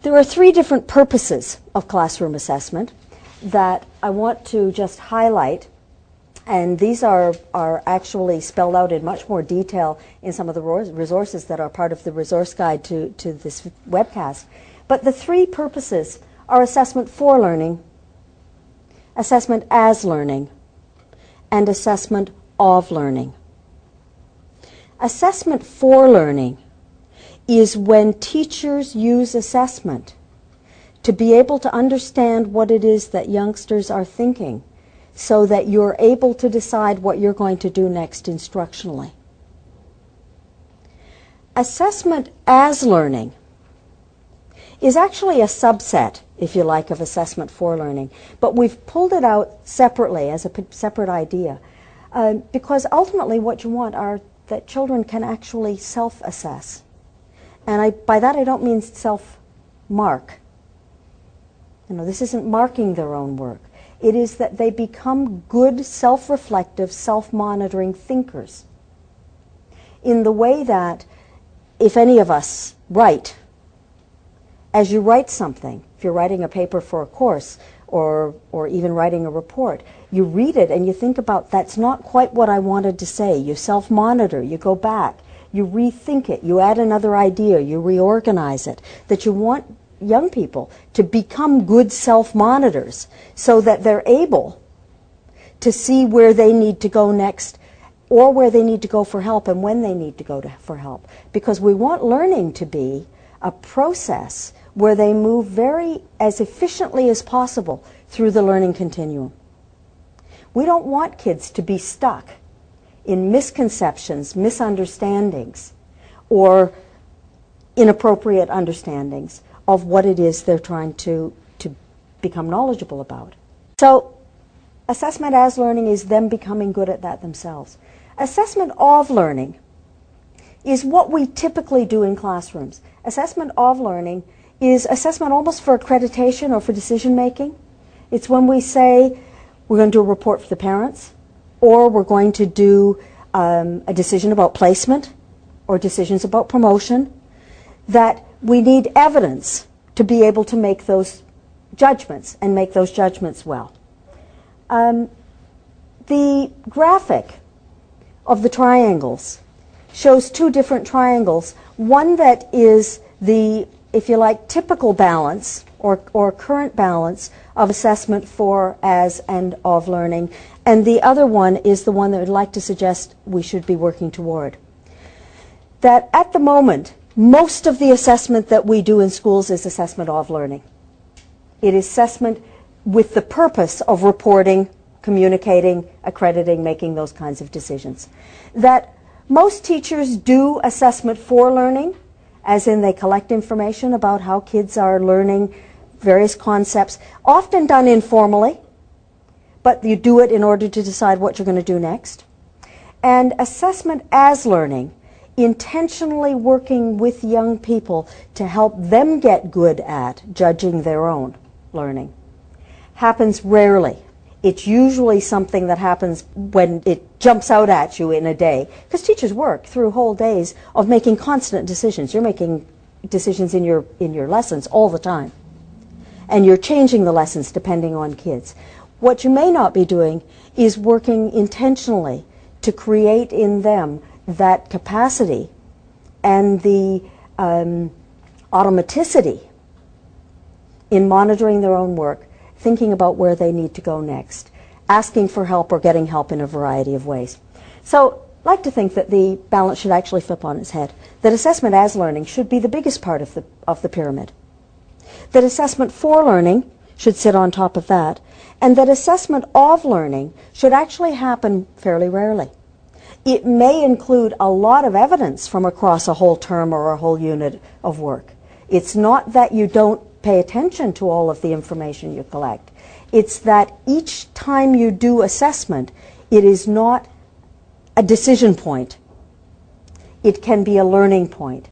There are three different purposes of classroom assessment that I want to just highlight, and these are actually spelled out in much more detail in some of the resources that are part of the resource guide to this webcast. But the three purposes are assessment for learning, assessment as learning, and assessment of learning. Assessment for learning is when teachers use assessment to be able to understand what it is that youngsters are thinking so that you're able to decide what you're going to do next instructionally. Assessment as learning is actually a subset, if you like, of assessment for learning, but we've pulled it out separately as a separate idea because ultimately what you want are that children can actually self-assess. And by that I don't mean self-mark. This isn't marking their own work. It is that they become good, self-reflective, self-monitoring thinkers. In the way that if any of us write, as you write something, if you're writing a paper for a course or even writing a report, you read it and you think about, that's not quite what I wanted to say. You self-monitor, you go back, you rethink it, you add another idea, you reorganize it. That you want young people to become good self-monitors so that they're able to see where they need to go next or where they need to go for help and when they need to go for help. Because we want learning to be a process where they move as efficiently as possible through the learning continuum. We don't want kids to be stuck in misconceptions, misunderstandings, or inappropriate understandings of what it is they're trying to become knowledgeable about. So assessment as learning is them becoming good at that themselves. Assessment of learning is what we typically do in classrooms. Assessment of learning is assessment almost for accreditation or for decision making. It's when we say we're going to do a report for the parents, or we're going to do a decision about placement or decisions about promotion, that we need evidence to be able to make those judgments and make those judgments well. The graphic of the triangles shows two different triangles. One that is the, if you like, typical balance or current balance of assessment for, as, and of learning. And the other one is the one that I'd like to suggest we should be working toward. That at the moment, most of the assessment that we do in schools is assessment of learning. It is assessment with the purpose of reporting, communicating, accrediting, making those kinds of decisions. That most teachers do assessment for learning, as in they collect information about how kids are learning various concepts, often done informally, but you do it in order to decide what you're going to do next. And assessment as learning, intentionally working with young people to help them get good at judging their own learning, happens rarely. It's usually something that happens when it jumps out at you in a day, because teachers work through whole days of making constant decisions. You're making decisions in your lessons all the time, and you're changing the lessons depending on kids. What you may not be doing is working intentionally to create in them that capacity and the automaticity in monitoring their own work, thinking about where they need to go next, asking for help or getting help in a variety of ways. So I like to think that the balance should actually flip on its head, that assessment as learning should be the biggest part of the pyramid, that assessment for learning should sit on top of that, and that assessment of learning should actually happen fairly rarely. It may include a lot of evidence from across a whole term or a whole unit of work. It's not that you don't pay attention to all of the information you collect. It's that each time you do assessment, it is not a decision point. It can be a learning point.